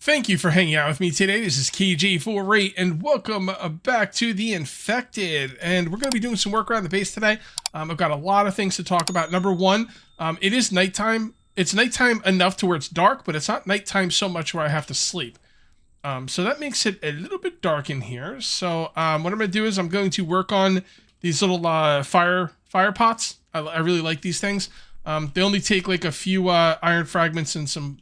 Thank you for hanging out with me today. This is KJ48, and welcome back to The Infected. And we're going to be doing some work around the base today. I've got a lot of things to talk about. Number one, it is nighttime. It's nighttime enough to where it's dark, but it's not nighttime so much where I have to sleep. So that makes it a little bit dark in here. So what I'm going to do is I'm going to work on these little fire pots. I really like these things. They only take like a few iron fragments and some,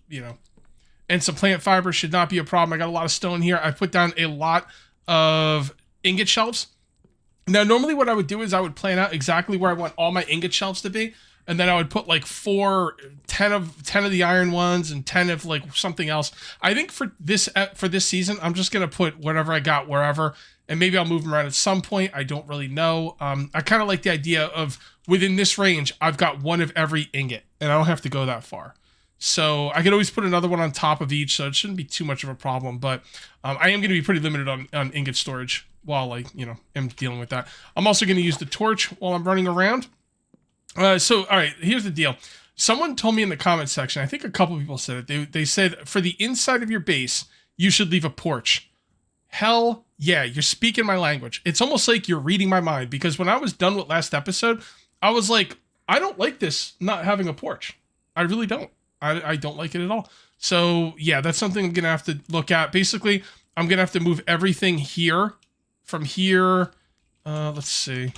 and some plant fiber. Should not be a problem. I got a lot of stone here. I put down a lot of ingot shelves. Now, normally what I would do is I would plan out exactly where I want all my ingot shelves to be, and then I would put like 10 of the iron ones and 10 of like something else. I think for this season, I'm just gonna put whatever I got wherever, and maybe I'll move them around at some point. I don't really know. I kind of like the idea of within this range, I've got one of every ingot, and I don't have to go that far. So I could always put another one on top of each, so it shouldn't be too much of a problem. But I am going to be pretty limited on ingot storage while I, am dealing with that. I'm also going to use the torch while I'm running around. So, all right, here's the deal. Someone told me in the comments section, I think a couple people said it, they said for the inside of your base, you should leave a porch. Hell yeah, you're speaking my language. It's almost like you're reading my mind, because when I was done with last episode, I was like, I don't like this not having a porch. I really don't. I don't like it at all. So yeah, that's something I'm going to have to look at. Basically, I'm going to have to move everything here from here. Let's see.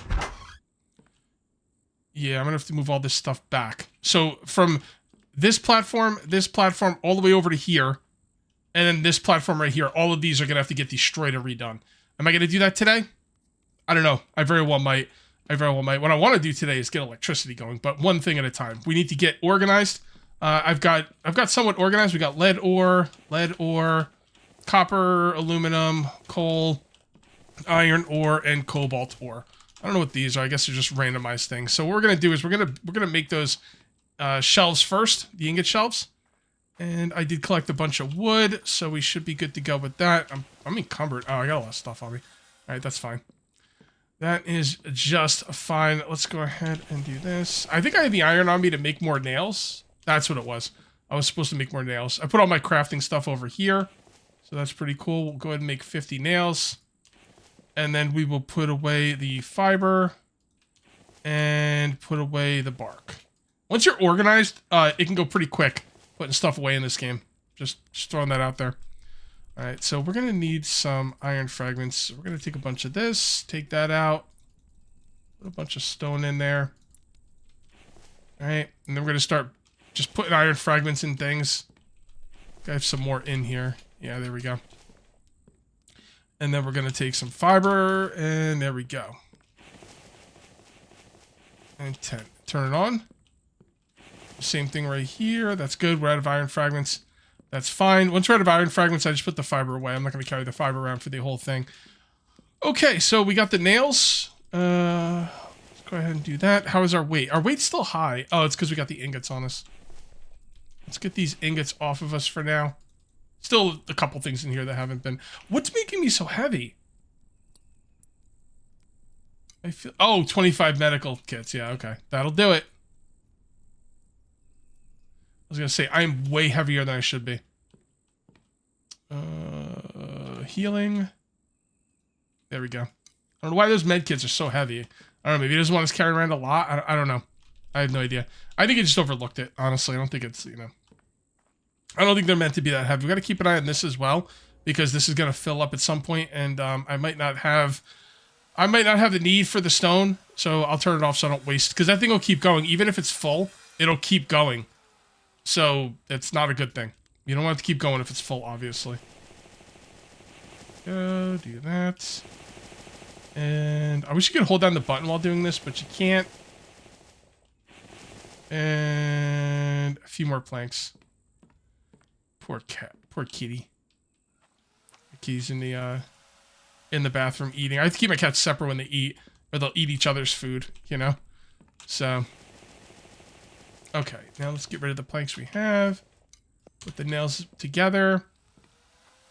Yeah, I'm going to have to move all this stuff back. So from this platform, all the way over to here, and then this platform right here, all of these are going to have to get destroyed and redone. Am I going to do that today? I don't know. I very well might. What I want to do today is get electricity going, but one thing at a time. We need to get organized. I've got somewhat organized. We got lead ore, copper, aluminum, coal, iron ore, and cobalt ore. I don't know what these are. I guess they're just randomized things. So what we're gonna do is we're gonna make those shelves first, the ingot shelves. And I did collect a bunch of wood, so we should be good to go with that. I'm encumbered. Oh, I got a lot of stuff on me. All right, that's fine. That is just fine. Let's go ahead and do this. I think I have the iron on me to make more nails. That's what it was. I was supposed to make more nails. I put all my crafting stuff over here. So that's pretty cool. We'll go ahead and make 50 nails. And then we will put away the fiber. And put away the bark. Once you're organized, it can go pretty quick putting stuff away in this game. Just throwing that out there. Alright, so we're going to need some iron fragments. We're going to take a bunch of this. Take that out. Put a bunch of stone in there. Alright, and then we're going to start just putting iron fragments in things. I have some more in here. Yeah, there we go. And then we're going to take some fiber, and there we go. And 10. Turn it on. Same thing right here. That's good. We're out of iron fragments. That's fine. Once we're out of iron fragments, I just put the fiber away. I'm not going to carry the fiber around for the whole thing. Okay, so we got the nails. Let's go ahead and do that. How is our weight? Our weight's still high. Oh, it's because we got the ingots on us. Let's get these ingots off of us for now. Still a couple things in here that haven't been. What's making me so heavy? I feel. Oh, 25 medical kits. Yeah, okay. That'll do it. I was going to say, I am way heavier than I should be. Healing. There we go. I don't know why those med kits are so heavy. I don't know, maybe he doesn't want us carrying around a lot. I don't know. I have no idea. I think he just overlooked it, honestly. I don't think it's, I don't think they're meant to be that heavy. We got to keep an eye on this as well, because this is going to fill up at some point, and I might not have the need for the stone, so I'll turn it off so I don't waste, because that thing will keep going. Even if it's full, it'll keep going. So that's not a good thing. You don't want it to keep going if it's full, obviously. Go do that. And I wish you could hold down the button while doing this, but you can't. And a few more planks. Poor cat. Poor kitty. The kitty's in the bathroom eating. I have to keep my cats separate when they eat, or they'll eat each other's food, So, okay. Now let's get rid of the planks we have. Put the nails together.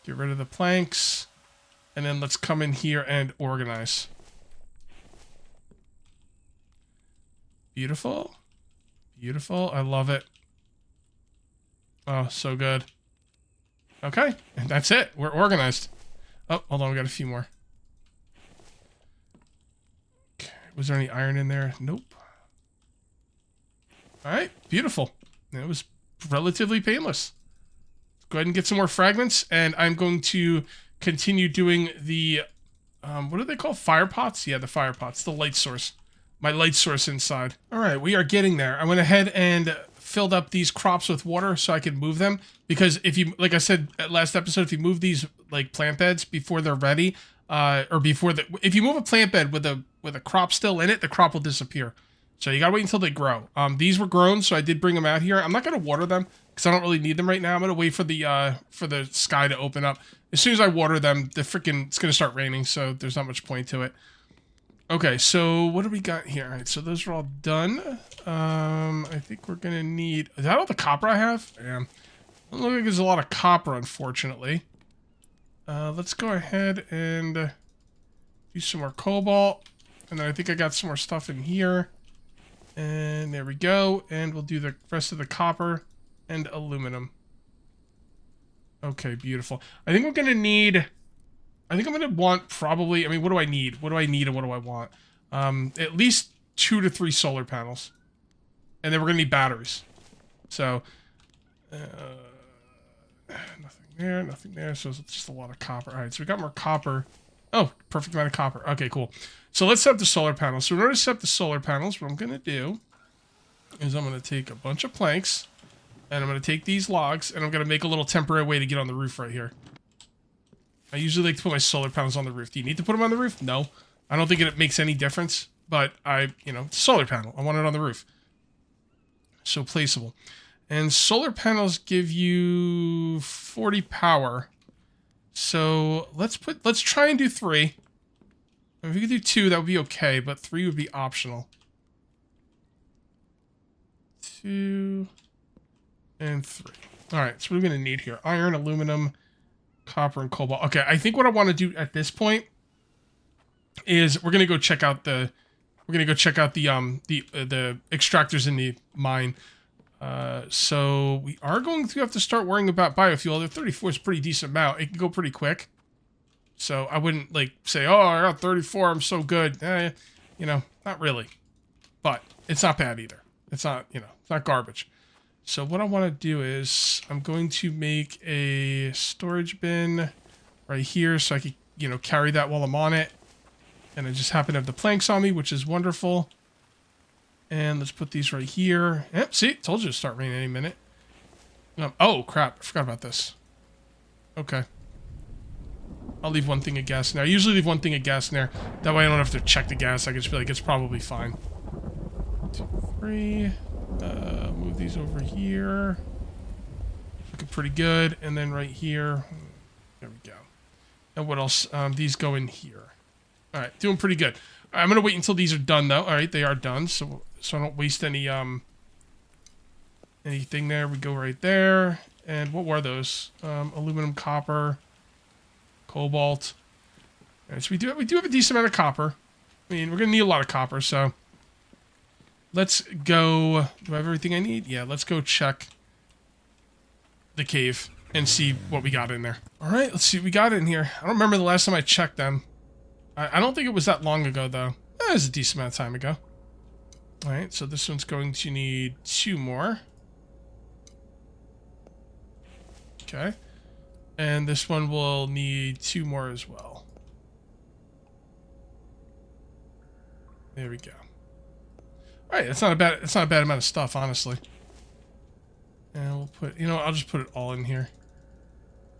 Get rid of the planks. And then let's come in here and organize. Beautiful. Beautiful. I love it. Oh, so good. Okay, and that's it. We're organized. Oh, hold on, we got a few more. Okay. Was there any iron in there? Nope. All right, beautiful. It was relatively painless. Go ahead and get some more fragments, and I'm going to continue doing the, what do they call fire pots? Yeah, the fire pots, the light source. My light source inside. All right, we are getting there. I went ahead and filled up these crops with water so I could move them, because if you, like I said last episode, if you move these like plant beds before they're ready, or before if you move a plant bed with a crop still in it, the crop will disappear. So you gotta wait until they grow. These were grown, so I did bring them out here. I'm not gonna water them because I don't really need them right now. I'm gonna wait for the sky to open up. As soon as I water them, it's gonna start raining, so there's not much point to it. Okay, so what do we got here? All right, so those are all done. I think we're gonna need. Is that all the copper I have? Damn. Doesn't look like there's a lot of copper, unfortunately. Let's go ahead and do some more cobalt, and then I think I got some more stuff in here. And there we go. And we'll do the rest of the copper and aluminum. Okay, beautiful. I think I'm going to want probably, I mean, what do I need? What do I need and what do I want? At least 2 to 3 solar panels. And then we're going to need batteries. So, nothing there. So it's just a lot of copper. All right, so we got more copper. Oh, perfect amount of copper. Okay, cool. So let's set up the solar panels. So in order to set up the solar panels, what I'm going to do is I'm going to take a bunch of planks, and I'm going to take these logs, and I'm going to make a little temporary way to get on the roof right here. I usually like to put my solar panels on the roof. Do you need to put them on the roof? No. I don't think it makes any difference, but it's a solar panel. I want it on the roof. So placeable. And solar panels give you 40 power. So let's try and do 3. If we could do 2, that would be okay, but 3 would be optional. 2 and 3. All right, so what are we going to need here? Iron, aluminum, copper, and cobalt. Okay, I think what I want to do at this point is we're going to go check out the extractors in the mine. So we are going to have to start worrying about biofuel. The 34 is a pretty decent amount. It can go pretty quick. So I wouldn't say, oh, I got 34, I'm so good. Not really. But it's not bad either. It's not, it's not garbage. So what I want to do is I'm going to make a storage bin right here so I can, carry that while I'm on it. And I just happen to have the planks on me, which is wonderful. And let's put these right here. Yep, see, told you to start raining any minute. Oh, crap, I forgot about this. Okay. I'll leave one thing of gas in there. I usually leave one thing of gas in there. That way I don't have to check the gas. I can just be like, it's probably fine. 2, 3. Move these over here. Looking pretty good. And then right here. There we go. And what else? These go in here. All right, doing pretty good. I'm going to wait until these are done, though. All right, they are done. So I don't waste anything there. We go right there. And what were those? Aluminum, copper, cobalt. All right, so we do have a decent amount of copper. I mean, we're going to need a lot of copper, so let's go. Do I have everything I need? Yeah, let's go check the cave and see what we got in there. All right, let's see what we got in here. I don't remember the last time I checked them. I don't think it was that long ago, though. That was a decent amount of time ago. All right, so this one's going to need 2 more. Okay. And this one will need 2 more as well. There we go. All right, it's not a bad amount of stuff, honestly. And we'll put, I'll just put it all in here.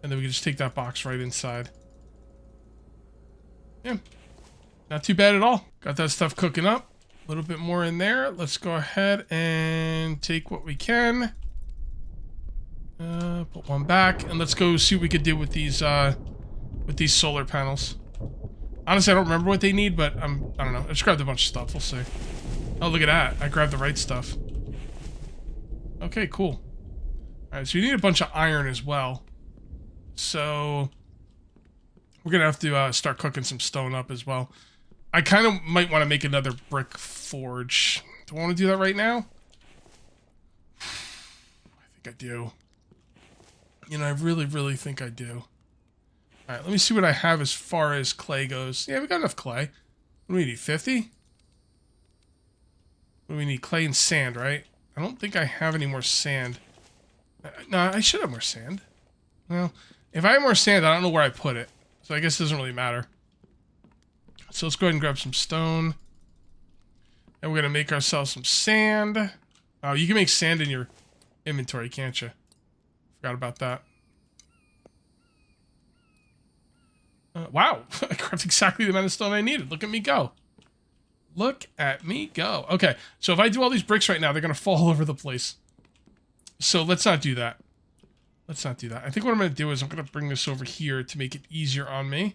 And then we can just take that box right inside. Yeah, not too bad at all. Got that stuff cooking up. A little bit more in there. Let's go ahead and take what we can. Put one back, and let's go see what we could do with these solar panels. Honestly, I don't remember what they need, but I don't know. I just grabbed a bunch of stuff. We'll see. Oh, look at that. I grabbed the right stuff. Okay, cool. All right, so we need a bunch of iron as well. So we're going to have to start cooking some stone up as well. I kind of might want to make another brick forge. Do I want to do that right now? I think I do. You know, I really, really think I do. All right, let me see what I have as far as clay goes. Yeah, we got enough clay. What do we need, 50? What do we need? Clay and sand, right? I don't think I have any more sand. No, I should have more sand. Well, if I have more sand, I don't know where I put it. So I guess it doesn't really matter. So let's go ahead and grab some stone. And we're going to make ourselves some sand. Oh, you can make sand in your inventory, can't you? Forgot about that. Wow, I grabbed exactly the amount of stone I needed. Look at me go. Look at me go. Okay, so if I do all these bricks right now, they're going to fall all over the place. So let's not do that. Let's not do that. I think what I'm going to do is I'm going to bring this over here to make it easier on me.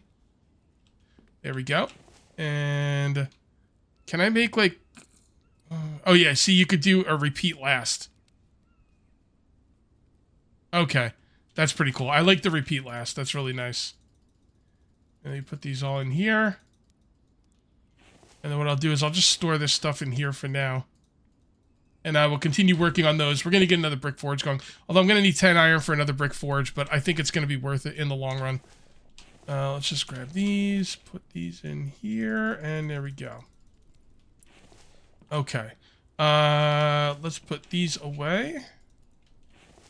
There we go. And can I make like... oh yeah, see, you could do a repeat last. Okay, that's pretty cool. I like the repeat last. That's really nice. And you put these all in here. And then what I'll do is I'll just store this stuff in here for now. And I will continue working on those. We're going to get another brick forge going. Although I'm going to need 10 iron for another brick forge, but I think it's going to be worth it in the long run. Let's just grab these, put these in here, and there we go. Okay. Let's put these away.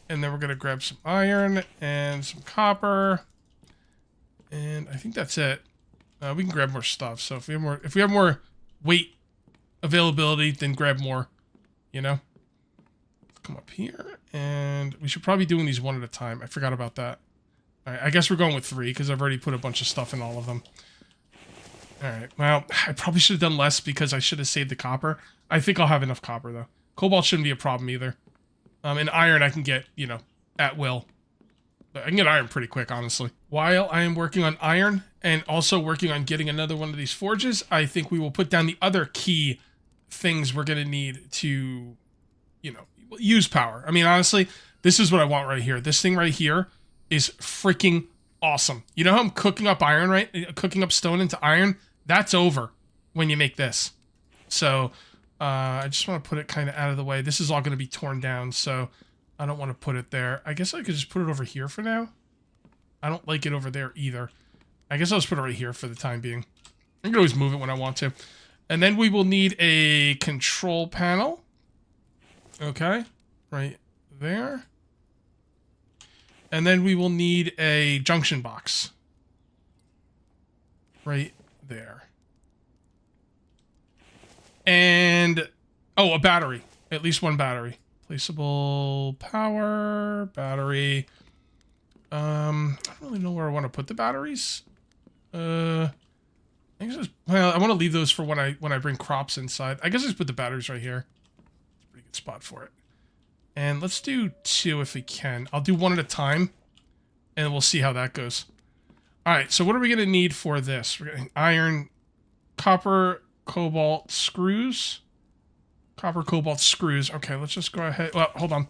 And then we're going to grab some iron and some copper. And I think that's it. We can grab more stuff. So if we have more weight availability, then grab more. You know? Let's come up here. And we should probably be doing these one at a time. I forgot about that. Alright, I guess we're going with 3 because I've already put a bunch of stuff in all of them. Alright, well, I probably should have done less because I should have saved the copper. I think I'll have enough copper, though. Cobalt shouldn't be a problem either. And iron I can get, you know, at will. But I can get iron pretty quick, honestly. While I am working on iron and also working on getting another one of these forges, I think we will put down the other key things we're going to need to, you know, use power. I mean, honestly, this is what I want right here. This thing right here is freaking awesome. You know how I'm cooking up iron, right? Cooking up stone into iron? That's over when you make this. So, I just want to put it kind of out of the way. This is all going to be torn down, so I don't want to put it there. I guess I could just put it over here for now. I don't like it over there either. I guess I'll just put it right here for the time being. I can always move it when I want to. And then we will need a control panel. Okay, right there. And then we will need a junction box. Right there. And, oh, a battery. At least one battery. Placeable power, battery. I don't really know where I want to put the batteries. I guess just, well, I want to leave those for when I bring crops inside. I guess I just put the batteries right here. It's a pretty good spot for it. And let's do 2 if we can. I'll do 1 at a time, and we'll see how that goes. All right, so what are we going to need for this? We're getting iron, copper, cobalt, screws. Copper, cobalt, screws. Okay, let's just go ahead. Well, hold on.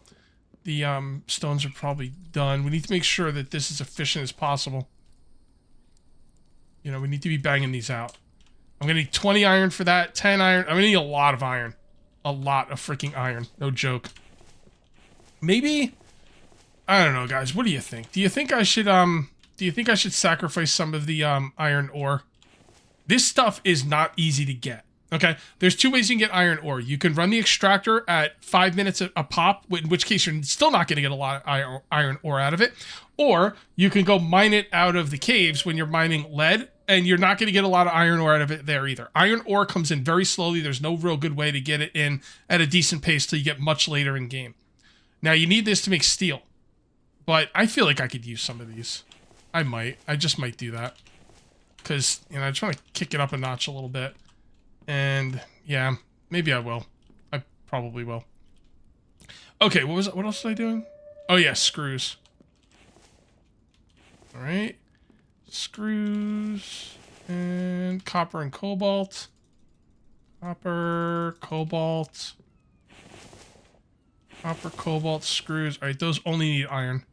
The stones are probably done. We need to make sure that this is efficient as possible. You know, we need to be banging these out. I'm going to need 20 iron for that, 10 iron. I'm going to need a lot of iron. A lot of freaking iron. No joke. Maybe, I don't know, guys. What do you think? Do you think I should sacrifice some of the iron ore? This stuff is not easy to get. Okay, there's 2 ways you can get iron ore. You can run the extractor at 5 minutes a pop, in which case you're still not going to get a lot of iron ore out of it. Or you can go mine it out of the caves when you're mining lead, and you're not going to get a lot of iron ore out of it there either. Iron ore comes in very slowly. There's no real good way to get it in at a decent pace till you get much later in game. Now, you need this to make steel, but I feel like I could use some of these. I just might do that. Because, you know, I just want to kick it up a notch a little bit. And, yeah, maybe I will. I probably will. Okay, what else was I doing? Oh, yeah, screws. Alright. Screws. And copper and cobalt. Copper, cobalt. Copper, cobalt, screws. Alright, those only need iron.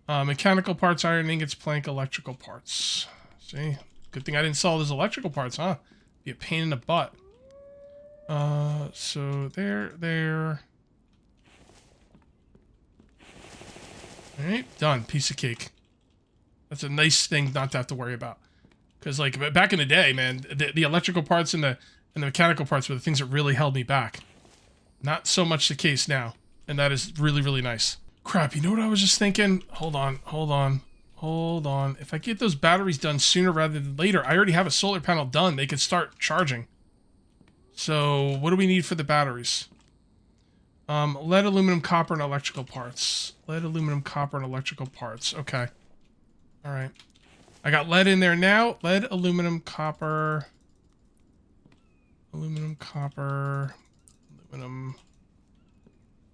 Mechanical parts, iron ingots, plank, electrical parts. See? Good thing I didn't sell those electrical parts, huh? Be a pain in the butt. So there. All right, done. Piece of cake. That's a nice thing not to have to worry about. Because like back in the day, man, the electrical parts and the mechanical parts were the things that really held me back. Not so much the case now, and that is really, really nice. Crap, you know what I was just thinking? Hold on. If I get those batteries done sooner rather than later, I already have a solar panel done. They could start charging. So what do we need for the batteries? Lead, aluminum, copper, and electrical parts. Lead, aluminum, copper, and electrical parts. Okay. All right. I got lead in there now. Lead, aluminum, copper. Aluminum, copper. Aluminum,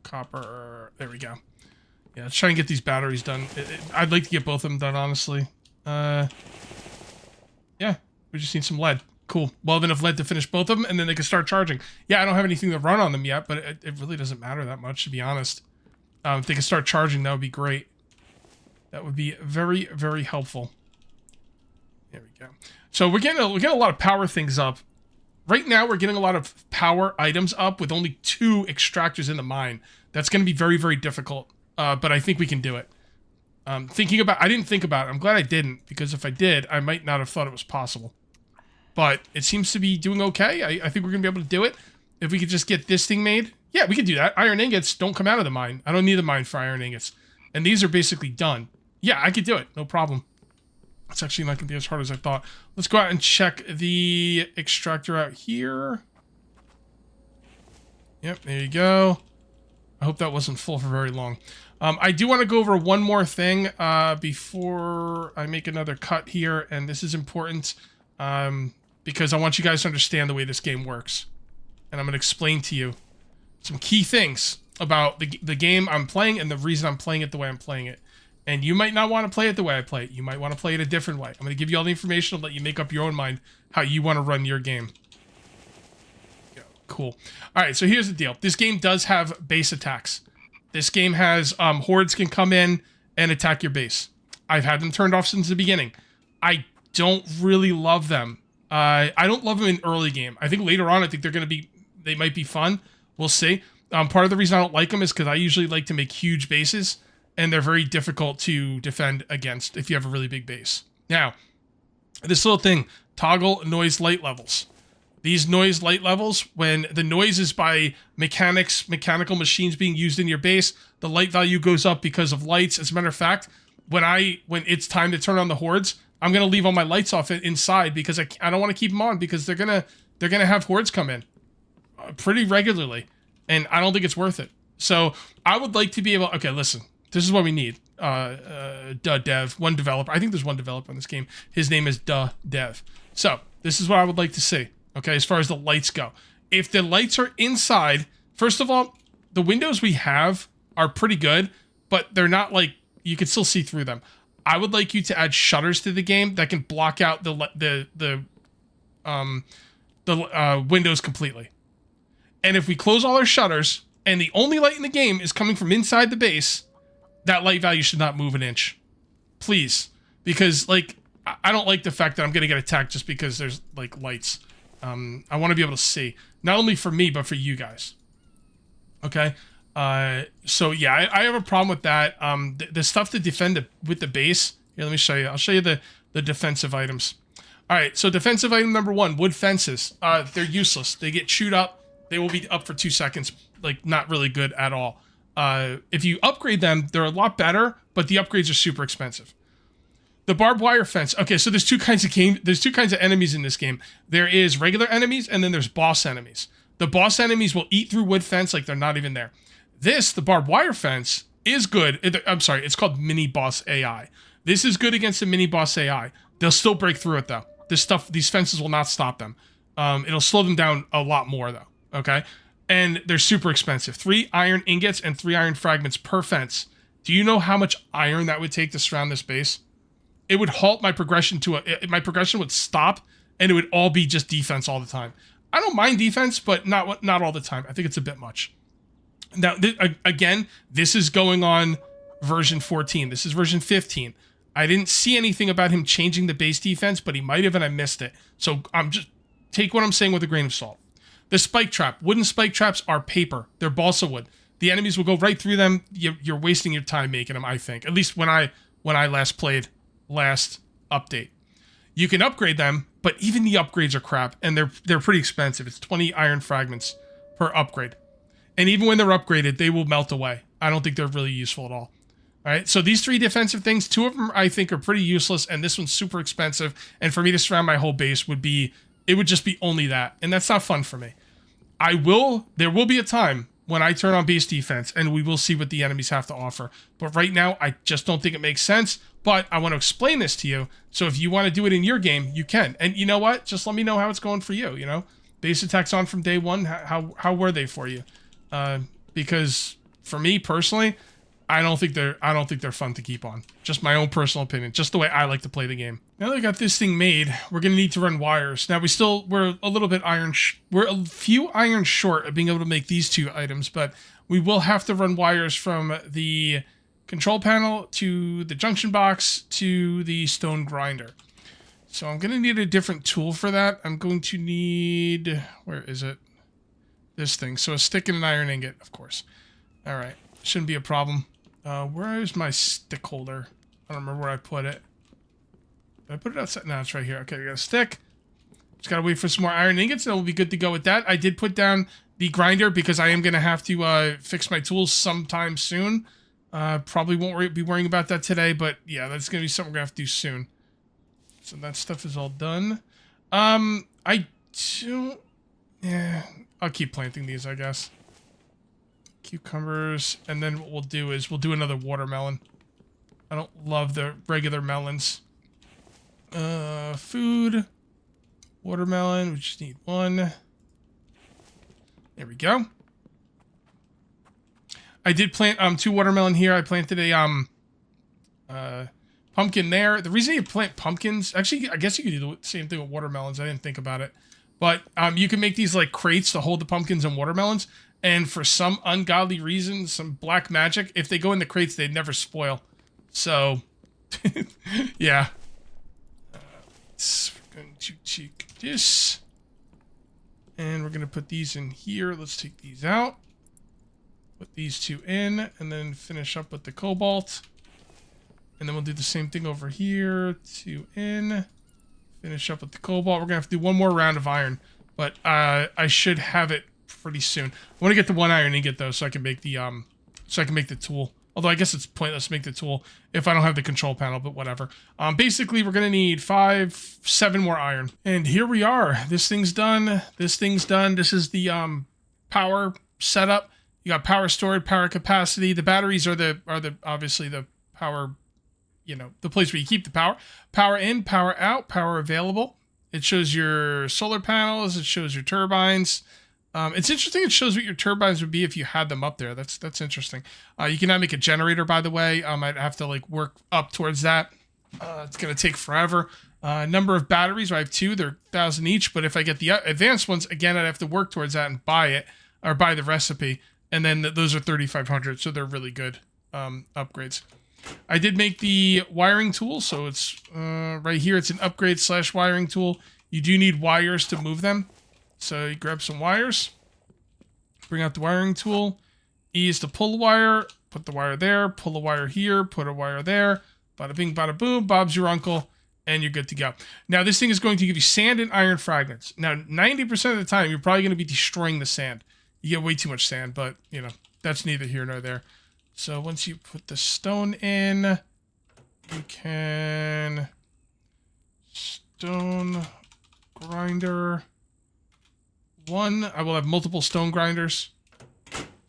copper. There we go. Yeah, let's try and get these batteries done. I'd like to get both of them done, honestly. Yeah, we just need some lead. Cool. We'll have enough lead to finish both of them, and then they can start charging. Yeah, I don't have anything to run on them yet, but it really doesn't matter that much, to be honest. If they can start charging, that would be great. That would be very, very helpful. There we go. So we're getting a lot of power things up. Right now, we're getting a lot of power items up with only 2 extractors in the mine. That's going to be very, very difficult, but I think we can do it. I didn't think about it. I'm glad I didn't, because if I did, I might not have thought it was possible. But it seems to be doing okay. I think we're going to be able to do it. If we could just get this thing made. Yeah, we could do that. Iron ingots don't come out of the mine. I don't need the mine for iron ingots. And these are basically done. Yeah, I could do it. No problem. It's actually not going to be as hard as I thought. Let's go out and check the extractor out here. Yep, there you go. I hope that wasn't full for very long. I do want to go over one more thing before I make another cut here. And this is important because I want you guys to understand the way this game works. And I'm going to explain to you some key things about the game I'm playing and the reason I'm playing it the way I'm playing it. And you might not want to play it the way I play it. You might want to play it a different way. I'm going to give you all the information and let you make up your own mind how you want to run your game. Yeah, cool. All right, so here's the deal. This game does have base attacks. This game has hordes can come in and attack your base. I've had them turned off since the beginning. I don't really love them. I don't love them in early game. I think later on, I think they might be fun. We'll see. Part of the reason I don't like them is because I usually like to make huge bases. And they're very difficult to defend against if you have a really big base. Now, this little thing, toggle noise light levels. These noise light levels, when the noise is by mechanical machines being used in your base, the light value goes up because of lights. As a matter of fact, when it's time to turn on the hordes, I'm gonna leave all my lights off inside because I don't want to keep them on because they're gonna have hordes come in pretty regularly, and I don't think it's worth it. So I would like to be able. Okay, listen. This is what we need. Dev, one developer. I think there's one developer on this game. His name is Dev. So this is what I would like to see. Okay, as far as the lights go. If the lights are inside, first of all, the windows we have are pretty good, but they're not like, you can still see through them. I would like you to add shutters to the game that can block out the windows completely. And if we close all our shutters and the only light in the game is coming from inside the base, that light value should not move an inch. Please. Because, like, I don't like the fact that I'm going to get attacked just because there's, like, lights. I want to be able to see. Not only for me, but for you guys. Okay? So, yeah, I have a problem with that. The stuff to defend with the base. Here, let me show you. I'll show you the defensive items. Alright, so defensive item number 1, wood fences. They're useless. They get chewed up. They will be up for 2 seconds. Like, not really good at all. If you upgrade them, they're a lot better, but the upgrades are super expensive. The barbed wire fence. Okay, so there's two kinds of enemies in this game. There is regular enemies, and then there's boss enemies. The boss enemies will eat through wood fence like they're not even there. The barbed wire fence, is good. I'm sorry, it's called mini boss AI. This is good against the mini boss AI. They'll still break through it, though. These fences will not stop them. It'll slow them down a lot more, though. Okay? And they're super expensive. 3 iron ingots and 3 iron fragments per fence. Do you know how much iron that would take to surround this base? It would halt my progression my progression would stop, and it would all be just defense all the time. I don't mind defense, but not all the time. I think it's a bit much. Now, again, this is going on version 14. This is version 15. I didn't see anything about him changing the base defense, but he might have, and I missed it. So take what I'm saying with a grain of salt. The spike trap. Wooden spike traps are paper. They're balsa wood. the enemies will go right through them. You're wasting your time making them, I think. At least when I last played last update. You can upgrade them, but even the upgrades are crap, and they're pretty expensive. It's 20 iron fragments per upgrade. And even when they're upgraded, they will melt away. I don't think they're really useful at all. All right, so these 3 defensive things, 2 of them I think are pretty useless, and this one's super expensive. And for me to surround my whole base would just be only that, and that's not fun for me. There will be a time when I turn on base defense, and we will see what the enemies have to offer. But right now, I just don't think it makes sense. But I want to explain this to you, so if you want to do it in your game, you can. And you know what? Just let me know how it's going for you. You know, base attacks on from day one. How were they for you? Because for me personally, I don't think they're fun to keep on. Just my own personal opinion. Just the way I like to play the game. Now that I got this thing made, we're gonna need to run wires. Now we're a little bit we're a few iron short of being able to make these 2 items, but we will have to run wires from the control panel to the junction box to the stone grinder. So I'm gonna need a different tool for that. I'm going to need, where is it? This thing. So a stick and an iron ingot, of course. All right, shouldn't be a problem. Where is my stick holder? I don't remember where I put it. Did I put it outside? No, it's right here. Okay, we got a stick. Just gotta wait for some more iron ingots, and we'll be good to go with that. I did put down the grinder because I am gonna have to fix my tools sometime soon. Probably won't be worrying about that today, but yeah, that's gonna be something we're gonna have to do soon. So that stuff is all done. I don't. Yeah, I'll keep planting these, I guess. Cucumbers, and then what we'll do is we'll do another watermelon. I don't love the regular melons. Food, watermelon, we just need 1. There we go. I did plant 2 watermelon here. I planted a pumpkin there. The reason you plant pumpkins, actually, I guess you could do the same thing with watermelons. I didn't think about it. But you can make these like crates to hold the pumpkins and watermelons. And for some ungodly reason, some black magic, if they go in the crates, they never spoil. So, yeah. We're going to take this. And we're going to put these in here. Let's take these out. Put these 2 in. And then finish up with the cobalt. And then we'll do the same thing over here. 2 in. Finish up with the cobalt. We're going to have to do 1 more round of iron. But I should have it pretty soon. I want to get the 1 iron ingot though, so I can make the tool. Although I guess it's pointless to make the tool if I don't have the control panel, but whatever. Basically we're gonna need 7 more iron. And here we are. This thing's done. This is the power setup. You got power stored, power capacity. The batteries are the obviously the power, you know, the place where you keep the power. Power in, power out, power available. It shows your solar panels. It shows your turbines. It's interesting. It shows what your turbines would be if you had them up there. That's interesting. You can now make a generator, by the way. I'd have to like work up towards that. It's gonna take forever. Number of batteries. I have 2. They're 1,000 each. But if I get the advanced ones, again, I'd have to work towards that and buy it or buy the recipe. And then those are 3,500, so they're really good upgrades. I did make the wiring tool, so it's right here. It's an upgrade / wiring tool. You do need wires to move them. So you grab some wires, bring out the wiring tool. E is to pull the wire, put the wire there, pull the wire here, put a wire there. Bada bing, bada boom, Bob's your uncle, and you're good to go. Now this thing is going to give you sand and iron fragments. Now 90% of the time, you're probably going to be destroying the sand. You get way too much sand, but you know, that's neither here nor there. So once you put the stone in, you can stone grinder 1. I will have multiple stone grinders.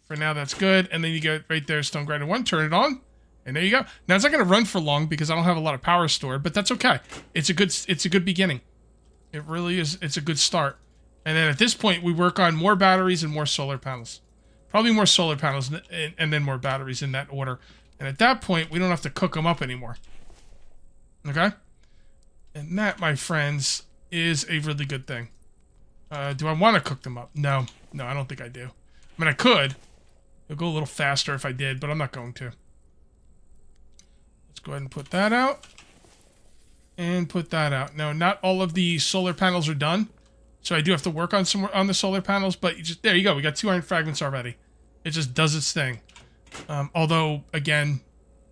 For now, that's good. And then you go right there, stone grinder 1, turn it on, and there you go. Now it's not going to run for long because I don't have a lot of power stored, but that's okay. It's a good beginning. It really is. It's a good start. And then at this point, we work on more batteries and more solar panels. Probably more solar panels and then more batteries in that order. And at that point, we don't have to cook them up anymore. Okay? And that, my friends, is a really good thing. Do I want to cook them up? No. No, I don't think I do. I mean, I could. It'll go a little faster if I did, but I'm not going to. Let's go ahead and put that out. And put that out. Now, not all of the solar panels are done. So I do have to work on the solar panels, but there you go. We got 2 iron fragments already. It just does its thing. Although, again,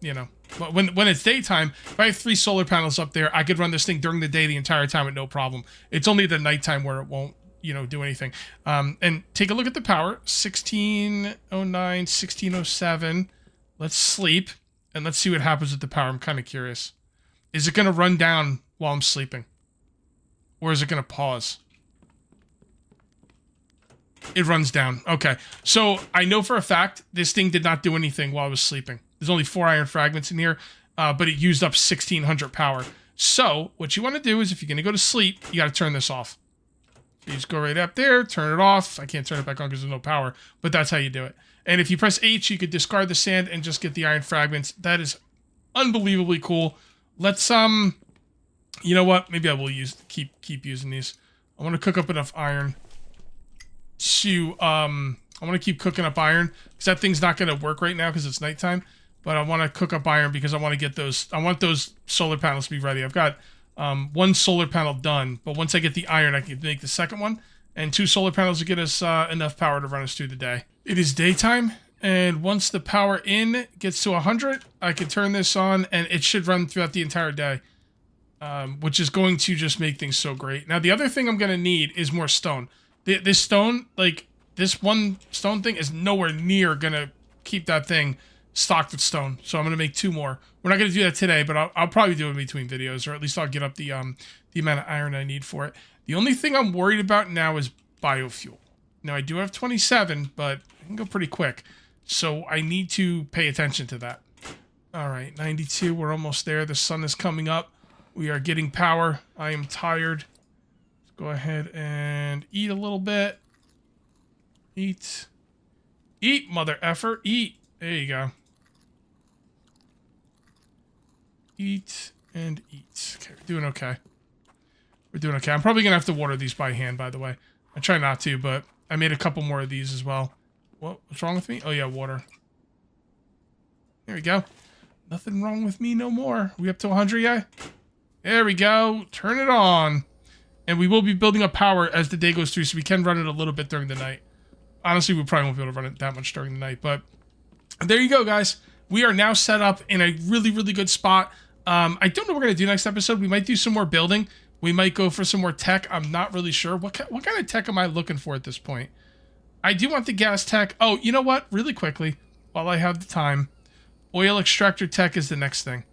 you know, when it's daytime, if I have 3 solar panels up there, I could run this thing during the day the entire time with no problem. It's only the nighttime where it won't, you know, do anything. And take a look at the power. 1609, 1607. Let's sleep, and let's see what happens with the power. I'm kind of curious. Is it going to run down while I'm sleeping? Or is it going to pause? It runs down. Okay. So I know for a fact this thing did not do anything while I was sleeping. There's only 4 iron fragments in here, but it used up 1600 power. So what you want to do is if you're going to go to sleep, you got to turn this off. You just go right up there, turn it off. I can't turn it back on because there's no power, but that's how you do it. And if you press H, you could discard the sand and just get the iron fragments. That is unbelievably cool. Let's, you know what? Maybe I will keep using these. I want to cook up enough iron to, I want to keep cooking up iron because that thing's not going to work right now because it's nighttime. But I want to cook up iron because I want to get those, I want those solar panels to be ready. I've got 1 solar panel done, but once I get the iron, I can make the second one. And 2 solar panels will get us enough power to run us through the day. It is daytime, and once the power in gets to 100, I can turn this on, and it should run throughout the entire day, which is going to just make things so great. Now, the other thing I'm going to need is more stone. This stone, like, this one stone thing is nowhere near going to keep that thing stocked with stone. So I'm going to make 2 more. We're not going to do that today, but I'll probably do it in between videos, or at least I'll get up the amount of iron I need for it. The only thing I'm worried about now is biofuel. Now, I do have 27, but I can go pretty quick. So I need to pay attention to that. All right, 92. We're almost there. The sun is coming up. We are getting power. I am tired. Let's go ahead and eat a little bit. Eat. Eat, mother effer. Eat. There you go. Eat and eat. Okay, we're doing okay. We're doing okay. I'm probably going to have to water these by hand, by the way. I try not to, but I made a couple more of these as well. What's wrong with me? Oh, yeah, water. There we go. Nothing wrong with me no more. Are we up to 100 yet? There we go. Turn it on. And we will be building up power as the day goes through, so we can run it a little bit during the night. Honestly, we probably won't be able to run it that much during the night, but there you go, guys. We are now set up in a really, really good spot. I don't know what we're going to do next episode. We might do some more building. We might go for some more tech. I'm not really sure. What kind of tech am I looking for at this point? I do want the gas tech. Oh, you know what? Really quickly, while I have the time, oil extractor tech is the next thing.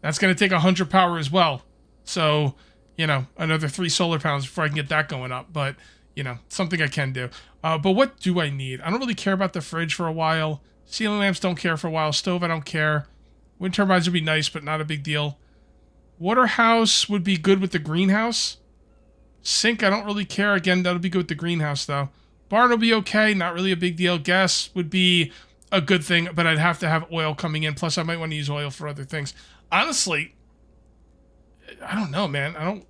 That's going to take 100 power as well. So, you know, another 3 solar panels before I can get that going up. But, you know, something I can do. But what do I need? I don't really care about the fridge for a while. Ceiling lamps don't care for a while. Stove, I don't care. Wind turbines would be nice, but not a big deal. Water house would be good with the greenhouse. Sink, I don't really care. Again, that'll be good with the greenhouse, though. Barn will be okay. Not really a big deal. Gas would be a good thing, but I'd have to have oil coming in. Plus, I might want to use oil for other things. Honestly, I don't know, man.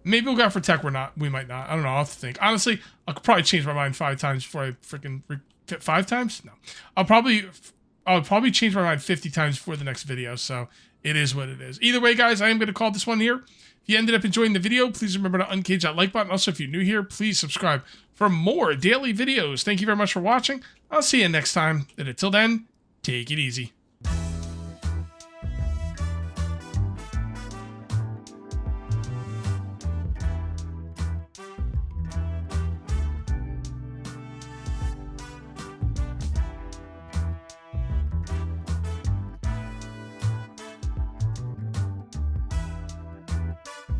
Maybe we'll go for tech. We might not. I don't know. I'll have to think. Honestly, I could probably change my mind 5 times before I freaking... 5 times? No. I'll probably change my mind 50 times before the next video, so it is what it is. Either way, guys, I am going to call this one here. If you ended up enjoying the video, please remember to uncage that like button. Also, if you're new here, please subscribe for more daily videos. Thank you very much for watching. I'll see you next time. And until then, take it easy.